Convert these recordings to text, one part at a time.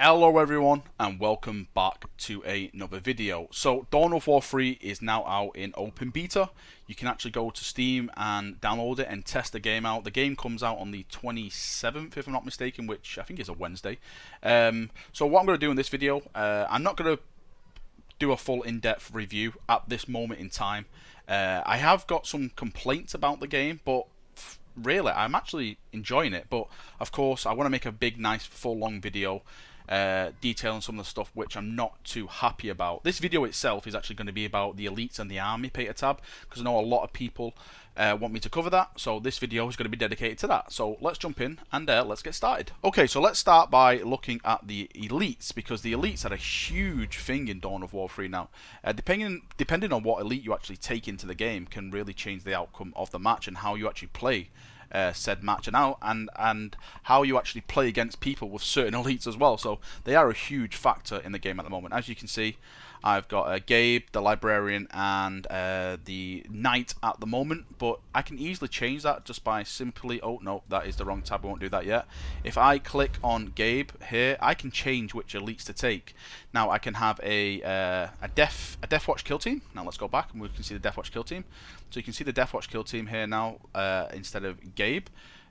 Hello everyone and welcome back to another video. So Dawn of War 3 is now out in open beta. You can actually go to Steam and download it and test the game out. The game comes out on the 27th if I'm not mistaken, which I think is a Wednesday. So what I'm going to do in this video, I'm not going to do a full in-depth review at this moment in time. I have got some complaints about the game, but really I'm actually enjoying it. But of course I want to make a big nice full long video detailing some of the stuff which I'm not too happy about. This video itself is actually going to be about the elites and the army beta tab, because I know a lot of people want me to cover that, so this video is going to be dedicated to that. So let's jump in and let's get started. Okay, so let's start by looking at the elites, because the elites are a huge thing in Dawn of War 3 now. Depending on what elite you actually take into the game can really change the outcome of the match and how you actually play said match and how you actually play against people with certain elites as well. So they are a huge factor in the game at the moment. As you can see, I've got Gabe, the librarian, and the knight at the moment, but I can easily change that just by simply, oh no, that is the wrong tab, I won't do that yet. If I click on Gabe here, I can change which elites to take. Now I can have a Death Watch kill team. Now let's go back and we can see the Death Watch kill team. So you can see the Death Watch kill team here now instead of Gabe.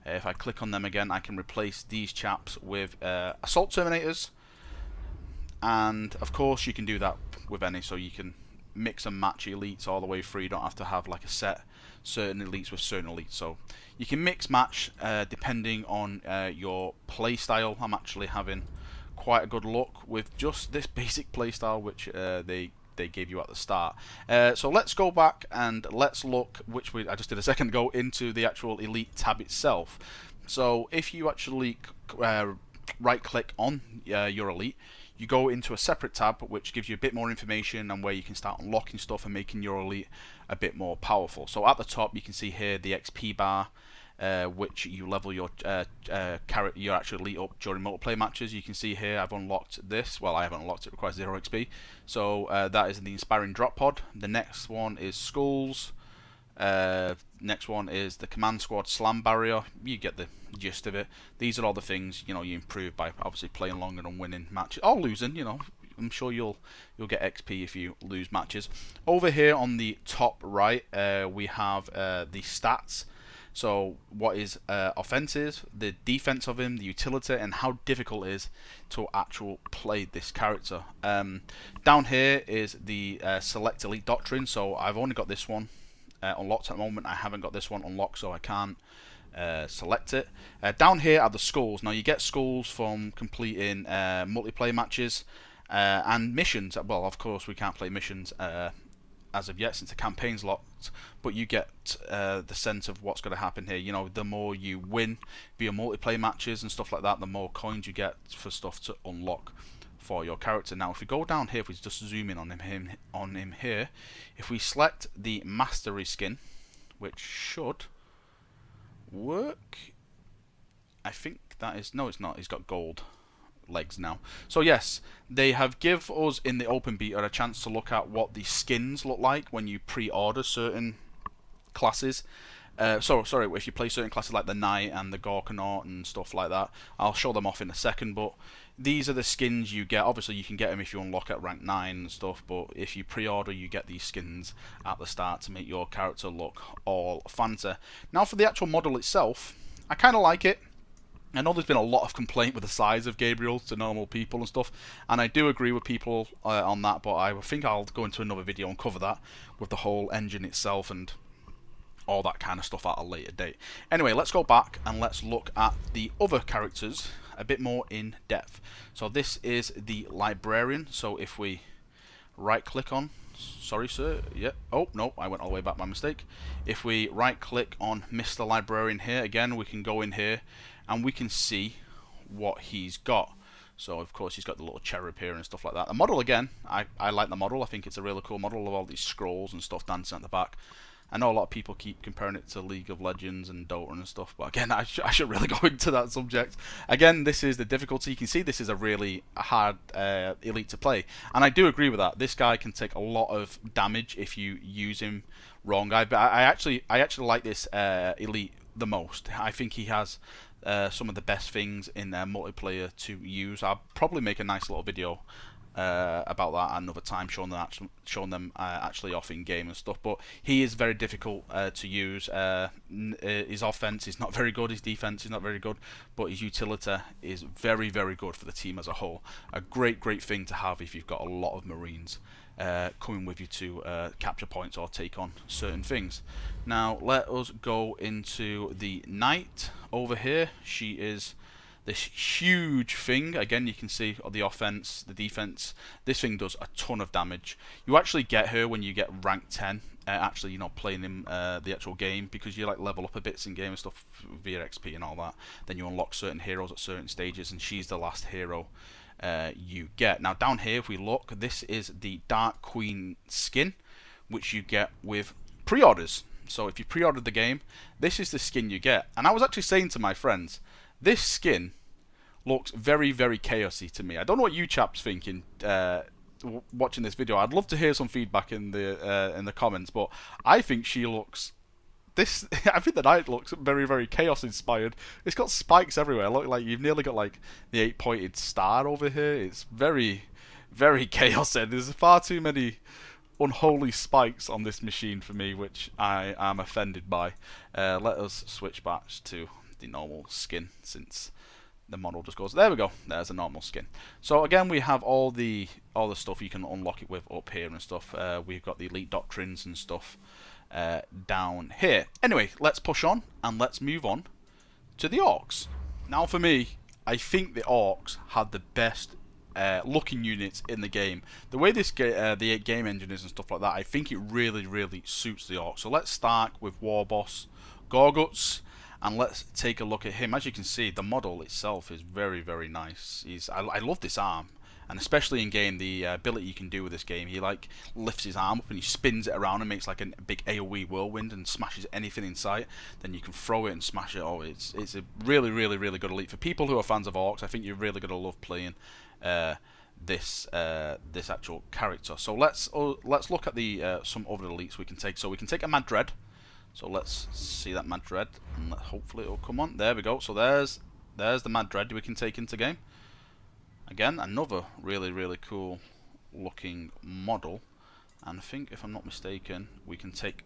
If I click on them again, I can replace these chaps with Assault Terminators. And of course you can do that with any, so you can mix and match elites all the way through. You don't have to have like a set certain elites with certain elites, so you can mix match depending on your play style. I'm actually having quite a good luck with just this basic play style which they gave you at the start. So let's go back and let's look, which I just did a second ago, into the actual elite tab itself. So if you actually right click on your elite, you go into a separate tab which gives you a bit more information and where you can start unlocking stuff and making your elite a bit more powerful. So at the top you can see here the XP bar, which you level your actual elite up during multiplayer matches. You can see here I've unlocked this. Well, I haven't unlocked it. Requires 0 XP. So that is the Inspiring Drop Pod. The next one is Skulls. Next one is the Command Squad Slam Barrier. You get the gist of it. These are all the things you improve by obviously playing longer and winning matches or losing. I'm sure you'll get XP if you lose matches. Over here on the top right, we have the stats. So what is offensive, the defense of him, the utility, and how difficult it is to actually play this character. Down here is the Select Elite Doctrine. So I've only got this one unlocked at the moment. I haven't got this one unlocked, so I can't select it. Down here are the skulls. Now you get skulls from completing multiplayer matches and missions. Well, of course we can't play missions as of yet since the campaign's locked, but you get the sense of what's going to happen here. The more you win via multiplayer matches and stuff like that, the more coins you get for stuff to unlock for your character. Now if we go down here, if we just zoom in on him here, if we select the mastery skin, which should work, I think that is, no it's not, he's got gold legs now. So yes, they have give us in the open beta a chance to look at what the skins look like when you pre-order certain classes. Sorry, if you play certain classes like the Knight and the Gorkanaut and stuff like that, I'll show them off in a second, but these are the skins you get. Obviously you can get them if you unlock at rank 9 and stuff, but if you pre-order you get these skins at the start to make your character look all fancy. Now for the actual model itself, I kind of like it. I know there's been a lot of complaint with the size of Gabriel to normal people and stuff, and I do agree with people on that, but I think I'll go into another video and cover that with the whole engine itself and all that kind of stuff at a later date. Anyway, let's go back and let's look at the other characters a bit more in depth. So this is the librarian. So if we right click on, sorry sir, yeah, oh no, I went all the way back by mistake. If we right click on Mr. Librarian here, again we can go in here and we can see what he's got. So of course he's got the little cherub here and stuff like that. The model, again, I like the model. I think it's a really cool model of all these scrolls and stuff dancing at the back. I know a lot of people keep comparing it to League of Legends and Dota and stuff, but again, I should really go into that subject. Again, this is the difficulty. You can see this is a really hard elite to play, and I do agree with that. This guy can take a lot of damage if you use him wrong. I actually like this elite the most. I think he has some of the best things in their multiplayer to use. I'll probably make a nice little video about that at another time, showing them actually off in game and stuff. But he is very difficult to use. His offense is not very good. His defense is not very good. But his utility is very, very good for the team as a whole. A great thing to have if you've got a lot of Marines coming with you to capture points or take on certain things. Now let us go into the knight over here. She is this huge thing. Again, you can see on the offense, the defense, this thing does a ton of damage. You actually get her when you get rank 10, actually, you know, playing in the actual game, because you like level up a bit in game and stuff via XP and all that. Then you unlock certain heroes at certain stages, and she's the last hero you get. Now down here, if we look, this is the Dark Queen skin, which you get with pre-orders. So if you pre-ordered the game, this is the skin you get. And I was actually saying to my friends, this skin looks very, very chaosy to me. I don't know what you chaps thinking watching this video. I'd love to hear some feedback in the comments, but I think she looks I think the knight looks very, very chaos inspired. It's got spikes everywhere. Look, like you've nearly got like the 8-pointed star over here. It's very, very chaotic. There's far too many unholy spikes on this machine for me, which I am offended by. Let us switch back to the normal skin, since the model just goes, there we go, there's a normal skin. So again, we have all the stuff you can unlock it with up here and stuff. We've got the elite doctrines and stuff down here. Anyway, let's push on and let's move on to the orcs. Now for me, I think the orcs had the best looking units in the game. The way this the game engine is and stuff like that, I think it really, really suits the orcs. So let's start with War Boss Gorguts, and let's take a look at him. As you can see, the model itself is very, very nice. I love this arm, and especially in game, the ability you can do with this game. He like lifts his arm up and he spins it around and makes like a big AoE whirlwind and smashes anything in sight. Then you can throw it and smash it. Oh, it's a really, really, really good elite for people who are fans of orcs. I think you're really gonna love playing this actual character. So let's look at the some other elites we can take. So we can take a Mad Dread. So let's see that Mad Dread, and hopefully it'll come on. There we go. So there's the Mad Dread we can take into game. Again, another really, really cool looking model. And I think, if I'm not mistaken, we can take,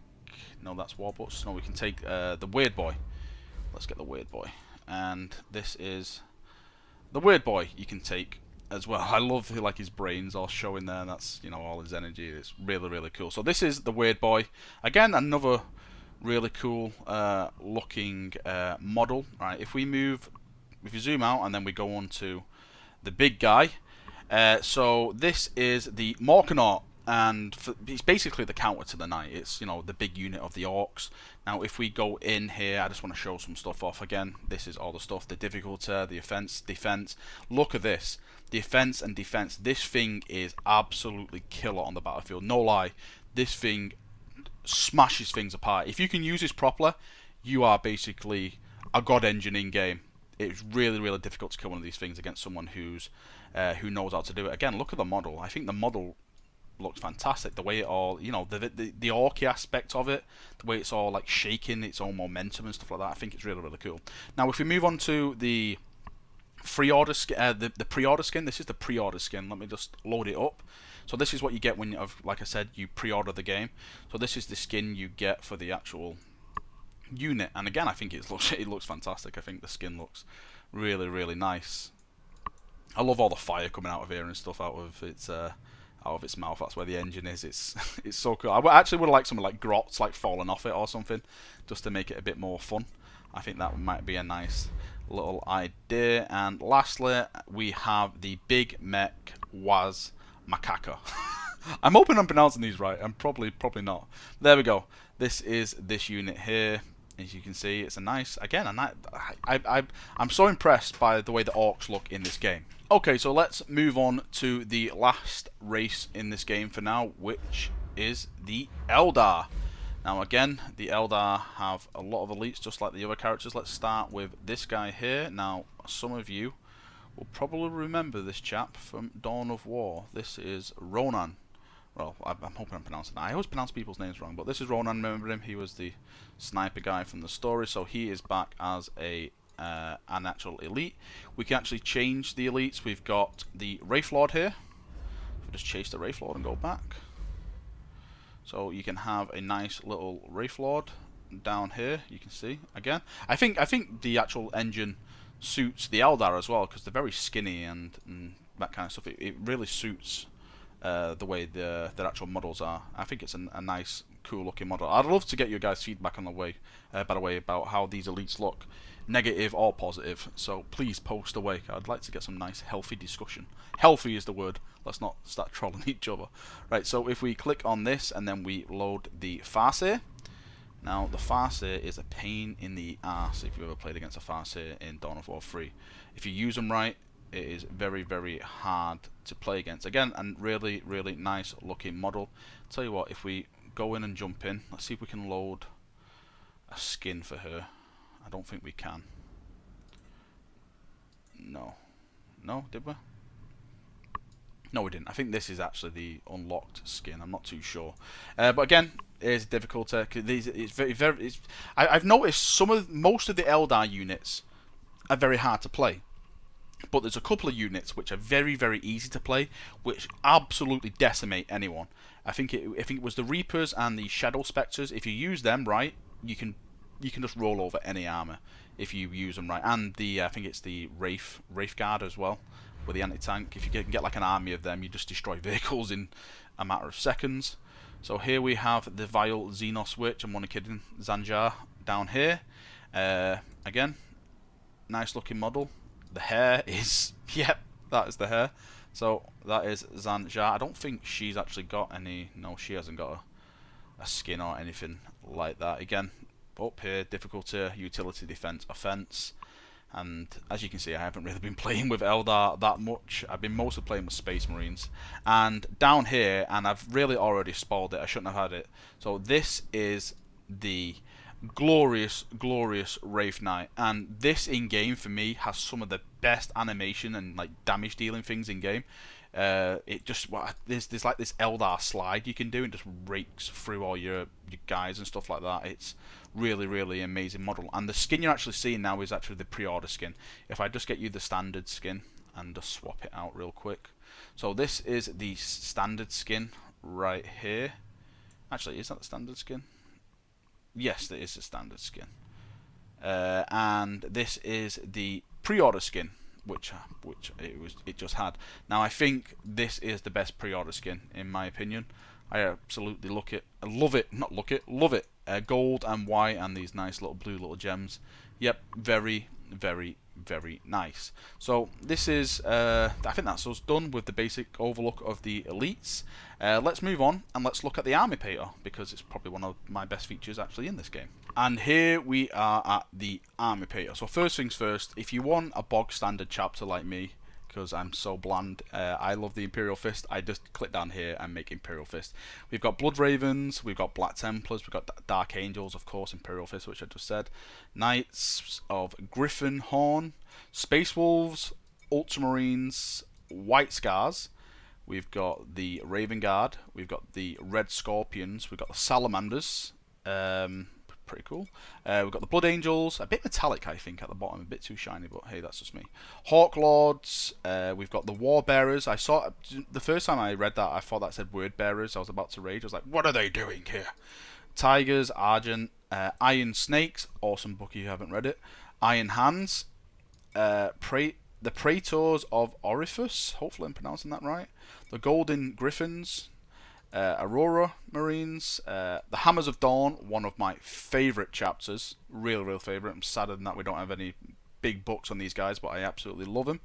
no, that's Warbucks. No, we can take the Weird Boy. Let's get the Weird Boy. And this is the Weird Boy you can take as well. I love like his brains all showing there. That's, you know, all his energy. It's really, really cool. So this is the Weird Boy. Again, another really cool looking model. Right, if you zoom out and then we go on to the big guy, so this is the Morkanaut, and it's basically the counter to the knight. It's, you know, the big unit of the orcs. Now if we go in here, I just want to show some stuff off. Again, this is all the stuff, the difficulty, the offense, defense. Look at this, the offense and defense. This thing is absolutely killer on the battlefield, no lie. This thing smashes things apart. If you can use this properly, you are basically a god engine in game. It's really, really difficult to kill one of these things against someone who knows how to do it. Again, look at the model. I think the model looks fantastic. The way it all, you know, the orky aspect of it, the way it's all like shaking, its own momentum and stuff like that. I think it's really, really cool. Now, if we move on to the pre-order skin, the pre-order skin. This is the pre-order skin. Let me just load it up. So this is what you get when, like I said, you pre-order the game. So this is the skin you get for the actual unit, and again, I think it looks fantastic. I think the skin looks really, really nice. I love all the fire coming out of here and stuff out of its mouth. That's where the engine is. It's so cool. I actually would like something like grots like falling off it or something, just to make it a bit more fun. I think that might be a nice little idea. And lastly, we have the Big Mech Waz Macaca. I'm hoping I'm pronouncing these right. I'm probably not. There we go. This is this unit here. As you can see, it's a nice, again, I'm so impressed by the way the orcs look in this game. Okay, so let's move on to the last race in this game for now, which is the Eldar. Now again, the Eldar have a lot of elites just like the other characters. Let's start with this guy here. Now, some of you will probably remember this chap from Dawn of War. This is Ronan. Well, I'm hoping I'm pronouncing that. I always pronounce people's names wrong, but this is Ronan. Remember him? He was the sniper guy from the story, so he is back as an actual elite. We can actually change the elites. We've got the Wraith Lord here. If we just chase the Wraith Lord and go back. So you can have a nice little Wraith Lord down here. You can see again. I think the actual engine suits the Eldar as well, because they're very skinny and that kind of stuff. It really suits the way their actual models are. I think it's a nice, cool looking model. I'd love to get your guys' feedback on the way, by the way, about how these elites look, negative or positive. So please post away. I'd like to get some nice, healthy discussion. Healthy is the word. Let's not start trolling each other. Right. So if we click on this and then we load the Farseer. Now the Farseer is a pain in the ass if you've ever played against a Farseer in Dawn of War 3. If you use them right, it is very, very hard to play against. Again, a really, really nice looking model. Tell you what, if we go in and jump in, let's see if we can load a skin for her. I don't think we can. No. No, did we? No, we didn't. I think this is actually the unlocked skin. I'm not too sure. But again, it's difficulty. It's very. I've noticed most of the Eldar units are very hard to play. But there's a couple of units which are very, very easy to play, which absolutely decimate anyone. I think it was the Reapers and the Shadow Spectres. If you use them right, you can just roll over any armor if you use them right. And I think it's the Wraith Guard as well, with the anti-tank. If you can get like an army of them, you just destroy vehicles in a matter of seconds. So here we have the Vile Xenos Witch. I'm only kidding. Zanjar down here. Again, nice looking model. The hair is, yep, that is the hair. So that is Zanjar. I don't think she's actually got any, no, she hasn't got a skin or anything like that. Again, up here, difficulty, utility, defense, offense. And as you can see, I haven't really been playing with Eldar that much. I've been mostly playing with Space Marines. And down here, and I've really already spoiled it, I shouldn't have had it. So this is the glorious Wraith Knight, and this in game for me has some of the best animation and like damage dealing things in game. It just there's like this Eldar slide you can do and just rakes through all your guys and stuff like that. It's really amazing model, and the skin you're actually seeing now is actually the pre-order skin. If I just get you the standard skin and just swap it out real quick. So this is the standard skin right here. Actually, is that the standard skin? Yes, there is a standard skin, and this is the pre-order skin, which it just had. Now I think this is the best pre-order skin in my opinion. I absolutely love it. Gold and white and these nice little gems. Yep, very nice. So this is, I think that's us done with the basic overlook of the elites. Let's move on and let's look at the Army Painter, because it's probably one of my best features actually in this game. And here we are at the Army Painter. So first things first, if you want a bog standard chapter like me, because I'm so bland, I love the Imperial Fist, I just click down here and make Imperial Fist. We've got Blood Ravens, we've got Black Templars, we've got Dark Angels, of course, Imperial Fist, which I just said, Knights of Griffin Horn, Space Wolves, Ultramarines, White Scars, we've got the Raven Guard, we've got the Red Scorpions, we've got the Salamanders, pretty cool. We've got the Blood Angels, a bit metallic I think at the bottom, a bit too shiny, but hey, that's just me. Hawk Lords, we've got the War Bearers. I saw, the first time I read that, I thought that said Word Bearers. I was about to rage. I was like, what are they doing here? Tigers, Argent, Iron Snakes, awesome book if you haven't read it. Iron Hands, the Praetors of Orifice, hopefully I'm pronouncing that right. The Golden Griffins, Aurora Marines, the Hammers of Dawn, one of my favourite chapters, real favourite. I'm saddened that we don't have any big books on these guys, but I absolutely love them.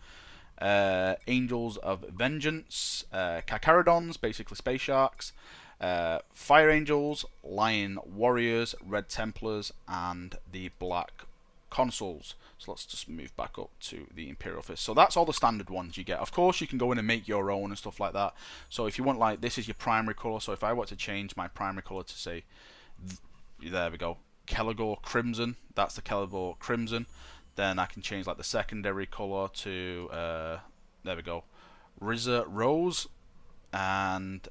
Angels of Vengeance, Carcharodons, basically space sharks, Fire Angels, Lion Warriors, Red Templars, and the Black Consuls. So let's just move back up to the Imperial Fist. So that's all the standard ones you get. Of course, you can go in and make your own and stuff like that. So if you want, like, this is your primary colour. So if I were to change my primary colour to say, there we go, Kelegor Crimson, that's the Kelegor Crimson. Then I can change like the secondary colour to, there we go, Rizza Rose. And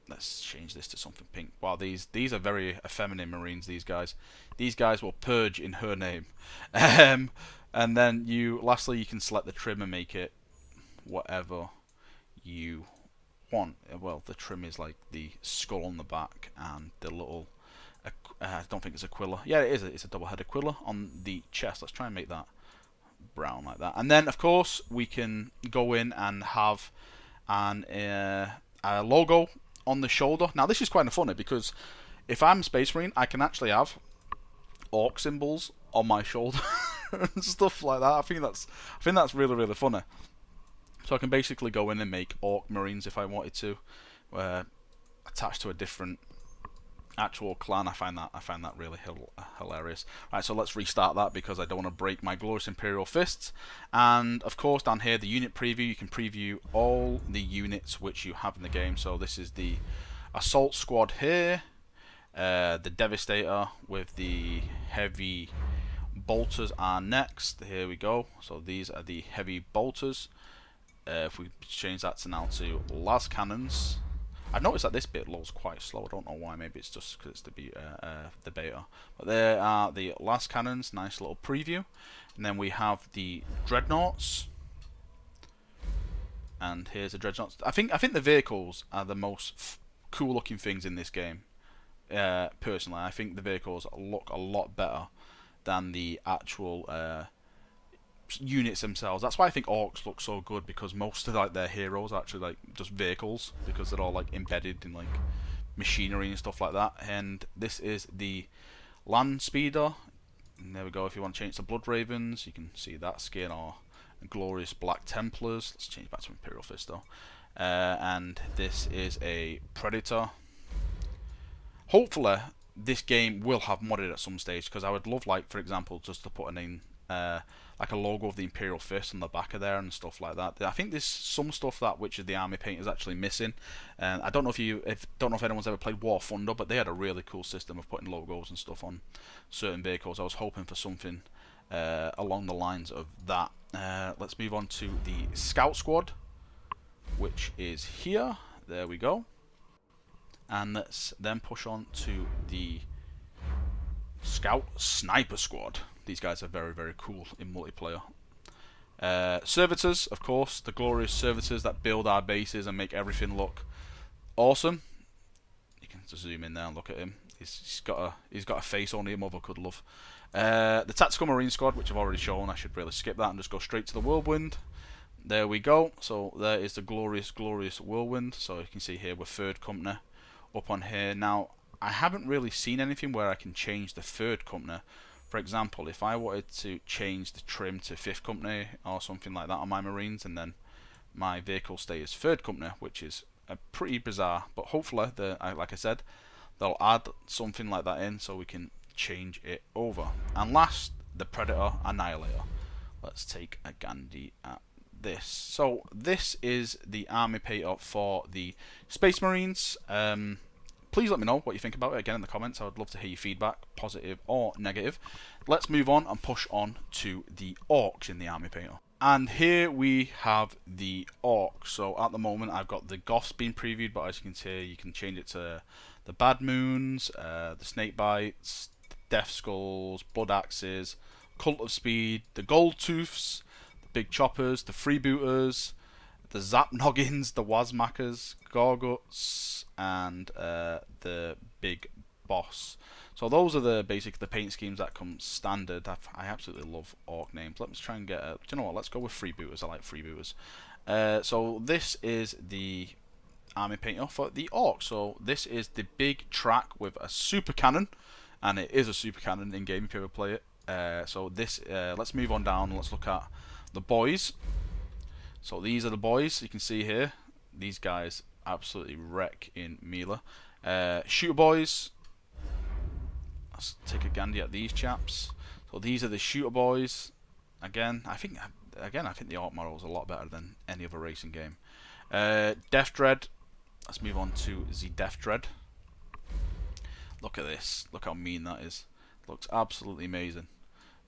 let's change this to something pink. Wow, these are very effeminate Marines. These guys will purge in her name. And then lastly you can select the trim and make it whatever you want. Well, the trim is like the skull on the back and the little. I don't think it's a quilla. Yeah, it is. It's a double-headed quilla on the chest. Let's try and make that brown like that. And then, of course, we can go in and have a logo on the shoulder. Now, this is quite funny because if I'm Space Marine, I can actually have orc symbols on my shoulder and stuff like that. I think that's really, really funny. So I can basically go in and make orc Marines if I wanted to, attached to a different actual clan. I find that really hilarious. Right, so let's restart that because I don't want to break my glorious Imperial fists. And of course, down here, the unit preview. You can preview all the units which you have in the game. So this is the assault squad here, the Devastator with the heavy bolters are next. Here we go. So these are the heavy bolters. If we change that to now to las cannons, I've noticed that this bit loads quite slow. I don't know why. Maybe it's just because it's the beta. But there are the las cannons. Nice little preview. And then we have the dreadnoughts. And here's the dreadnoughts. I think the vehicles are the most cool looking things in this game. Personally, I think the vehicles look a lot better than the actual units themselves. That's why I think orcs look so good, because most of like their heroes are actually like just vehicles, because they're all like embedded in like machinery and stuff like that. And this is the land speeder. And there we go. If you want to change to blood ravens, you can see that skin, or glorious black templars. Let's change back to Imperial Fist though. And this is a predator. Hopefully this game will have modded at some stage, because I would love, like, for example, just to put a name, like a logo of the Imperial Fist on the back of there and stuff like that. I think there's some stuff that which of the army paint is actually missing. And I don't know if anyone's ever played War Thunder, but they had a really cool system of putting logos and stuff on certain vehicles. I was hoping for something along the lines of that. Let's move on to the Scout Squad, which is here. There we go. And let's then push on to the Scout Sniper Squad. These guys are very, very cool in multiplayer. Servitors, of course, the glorious servitors that build our bases and make everything look awesome. You can just zoom in there and look at him. He's got a face only a mother could love. The Tactical Marine Squad, which I've already shown. I should really skip that and just go straight to the Whirlwind. There we go. So there is the glorious, glorious Whirlwind. So you can see here we're 3rd Company up on here. Now, I haven't really seen anything where I can change the 3rd Company. For example, if I wanted to change the trim to 5th Company or something like that on my Marines, and then my vehicle stay as 3rd Company, which is pretty bizarre. But hopefully, like I said, they'll add something like that in so we can change it over. And last, the Predator Annihilator. Let's take a Gandhi at this. So this is the army paint for the Space Marines. Please let me know what you think about it again in the comments. I would love to hear your feedback, positive or negative. Let's move on and push on to the orcs in the army painter. And here we have the orcs. So at the moment I've got the Goths being previewed, but as you can see, you can change it to the Bad Moons, the Snake Bites, the Death Skulls, Blood Axes, Cult of Speed, the Gold Tooths, the Big Choppers, the Freebooters, the Zap Noggins, the Wazmackers, Gorguts, and the Big Boss. So those are the paint schemes that come standard. I absolutely love orc names. Let's try and get do you know what? Let's go with Freebooters. I like Freebooters. So this is the army painter for the orc. So this is the big track with a super cannon, and it is a super cannon in game if you ever play it. So this let's move on down and let's look at the boys. So these are the boys. You can see here, these guys absolutely wreck in melee. Shooter boys. Let's take a Gandhi at these chaps. So these are the shooter boys. Again, I think the orc model is a lot better than any other racing game. Death Dread. Let's move on to the Death Dread. Look at this. Look how mean that is. Looks absolutely amazing.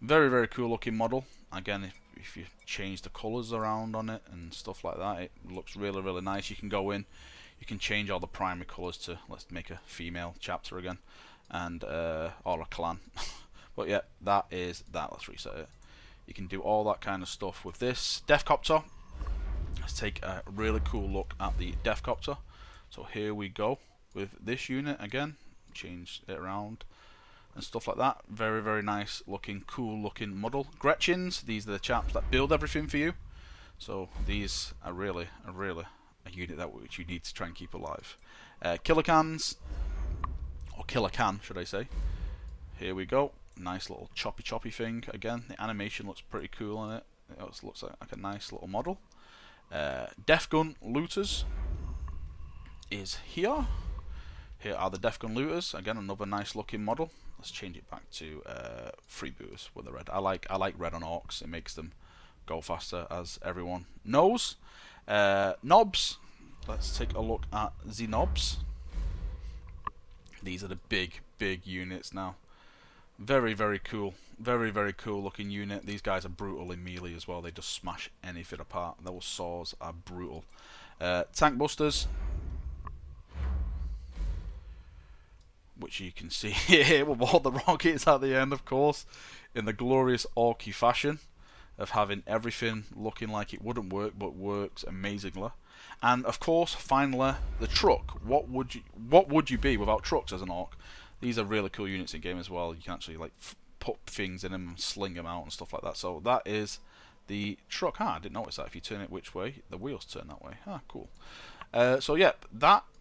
Very, very cool looking model. Again, if you change the colours around on it and stuff like that, it looks really, really nice. You can go in, you can change all the primary colours to, let's make a female chapter again, and or a clan. But yeah, that is that. Let's reset it. You can do all that kind of stuff with this Deathcopter. Let's take a really cool look at the Deathcopter. So here we go with this unit again. Change it around and stuff like that. Very, very nice looking, cool looking model. Gretchens, these are the chaps that build everything for you. So these are really a unit that which you need to try and keep alive. Killicans, or Killer Can, should I say. Here we go. Nice little choppy thing. Again, the animation looks pretty cool on it. It also looks like a nice little model. Death Gun Looters is here. Here are the Death Gun Looters. Again, another nice looking model. Let's change it back to freebooters with the red. I like red on orcs. It makes them go faster, as everyone knows. Knobs. Let's take a look at the knobs. These are the big units now. Very, very cool. Very, very cool looking unit. These guys are brutal in melee as well. They just smash anything apart. Those saws are brutal. Tank Busters, which you can see here with all the rockets at the end, of course, in the glorious Orky fashion of having everything looking like it wouldn't work but works amazingly. And of course, finally, the truck. What would you be without trucks as an orc? These are really cool units in game as well. You can actually like put things in them and sling them out and stuff like that. So that is the truck. I didn't notice that. If you turn it which way, the wheels turn that way. Cool. So yeah,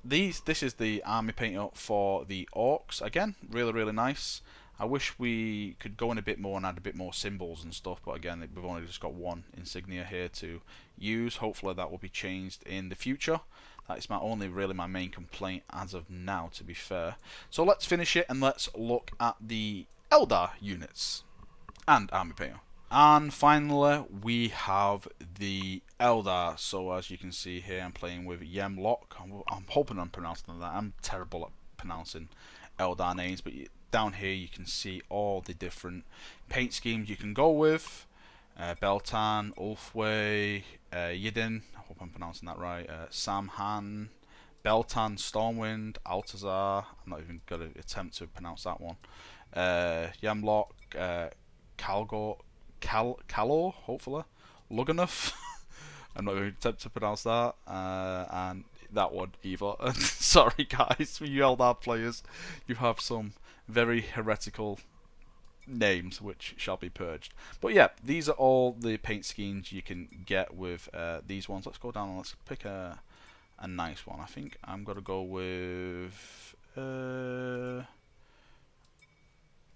this is the army paint up for the orcs. Again, really nice. I wish we could go in a bit more and add a bit more symbols and stuff, but again, we've only just got one insignia here to use. Hopefully that will be changed in the future. That is really my main complaint as of now, to be fair. So let's finish it and let's look at the Eldar units and army painter. And finally, we have the Eldar. So as you can see here, I'm playing with Yemlock. I'm hoping I'm pronouncing that. I'm terrible at pronouncing Eldar names, but down here you can see all the different paint schemes you can go with. Beltan, Ulfway, Yidin, I hope I'm pronouncing that right, Samhan, Beltan, Stormwind, Altazar, I'm not even going to attempt to pronounce that one, Yemlock, Kalor, hopefully, Luganov, I'm not going to attempt to pronounce that, and that one either. Sorry guys, for you Eldar players, you have some very heretical names which shall be purged. But yeah, these are all the paint schemes you can get with these ones. Let's go down and let's pick a nice one. I think I'm going to go with there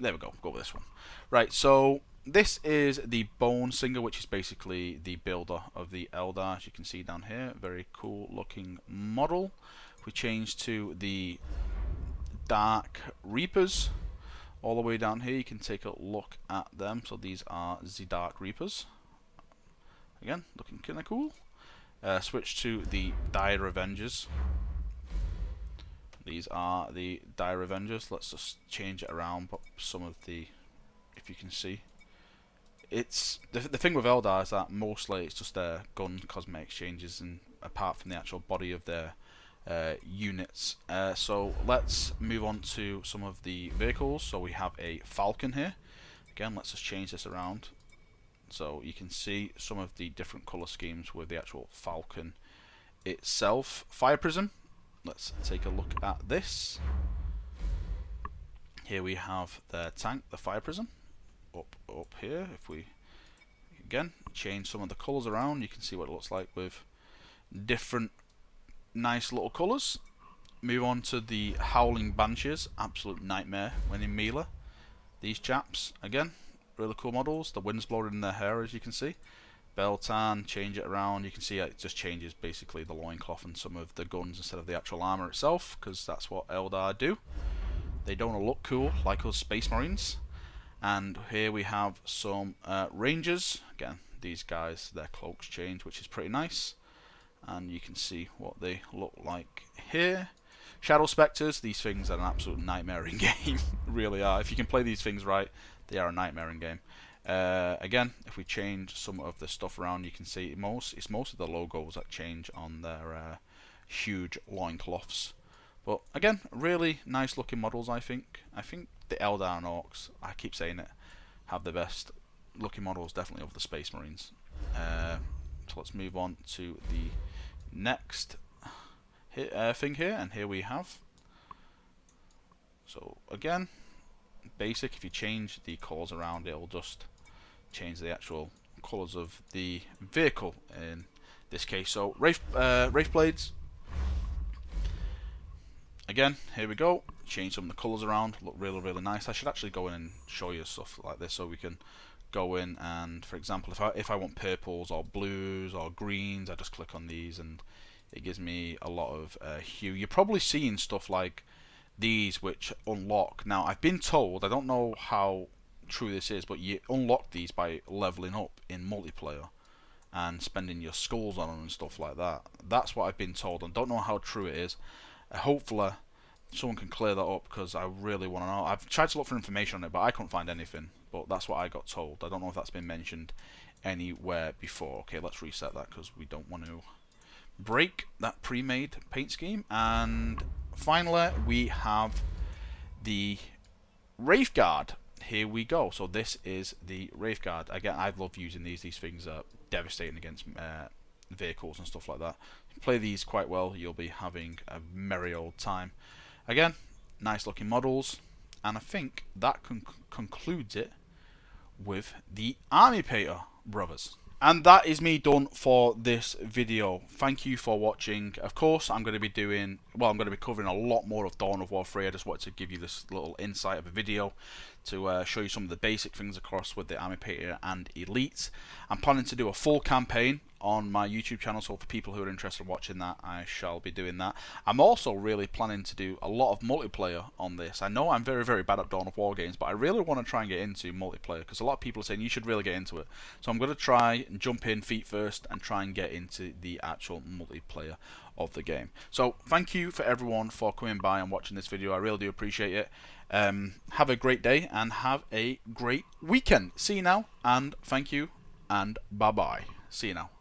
we go with this one. Right, so this is the Bone Singer, which is basically the builder of the Eldar, as you can see down here. Very cool looking model. If we change to the Dark Reapers, all the way down here, you can take a look at them. So these are the Dark Reapers. Again, looking kind of cool. Switch to the Dire Avengers. These are the Dire Avengers. Let's just change it around, but some of the, if you can see, it's the thing with Eldar is that mostly it's just their gun cosmetic changes, and apart from the actual body of their units. So let's move on to some of the vehicles. So we have a Falcon here. Again, let's just change this around so you can see some of the different color schemes with the actual Falcon itself. Fire Prism. Let's take a look at this. Here we have the tank, the Fire Prism. Up here, if we again change some of the colors around, you can see what it looks like with different nice little colours. Move on to the Howling Banshees. Absolute nightmare when in melee. These chaps, again, really cool models. The wind's blowing in their hair, as you can see. Beltan, change it around. You can see it just changes basically the loincloth and some of the guns instead of the actual armour itself, because that's what Eldar do. They don't look cool like us Space Marines. And here we have some Rangers. Again, these guys, their cloaks change, which is pretty nice. And you can see what they look like here. Shadow Spectres, these things are an absolute nightmare in game. Really are. If you can play these things right, they are a nightmare in game. Again, if we change some of the stuff around, you can see it's most of the logos that change on their huge loincloths. But again, really nice looking models. I think the Eldar and Orcs, I keep saying it, have the best looking models, definitely, of the Space Marines. So let's move on to the next thing here, and here we have. So again, basic. If you change the colours around, it'll just change the actual colours of the vehicle in this case. So Wraith Blades. Again, here we go. Change some of the colours around. Look really, really nice. I should actually go in and show you stuff like this so we can go in and, for example, if I want purples or blues or greens, I just click on these and it gives me a lot of hue. You're probably seeing stuff like these which unlock. Now, I've been told, I don't know how true this is, but you unlock these by leveling up in multiplayer and spending your skulls on them and stuff like that. That's what I've been told, and don't know how true it is. Hopefully someone can clear that up, because I really want to know. I've tried to look for information on it, but I couldn't find anything. But that's what I got told. I don't know if that's been mentioned anywhere before. Okay, let's reset that because we don't want to break that pre-made paint scheme. And finally, we have the Wraith Guard. Here we go. So this is the Wraith Guard. Again, I love using these. These things are devastating against vehicles and stuff like that. If you play these quite well, you'll be having a merry old time. Again, nice looking models, and I think that concludes it with the Army Painter brothers. And that is me done for this video. Thank you for watching. Of course, I'm going to be doing, well, I'm going to be covering a lot more of Dawn of War 3. I just wanted to give you this little insight of a video to show you some of the basic things across with the Army Painter and Elites. I'm planning to do a full campaign on my YouTube channel, so for people who are interested in watching that, I shall be doing that. I'm also really planning to do a lot of multiplayer on this. I know I'm very, very bad at Dawn of War games, but I really want to try and get into multiplayer, because a lot of people are saying you should really get into it. So I'm going to try and jump in feet first and try and get into the actual multiplayer of the game. So thank you for everyone for coming by and watching this video. I really do appreciate it. Have a great day and have a great weekend. See you now, and thank you, and bye bye. See you now.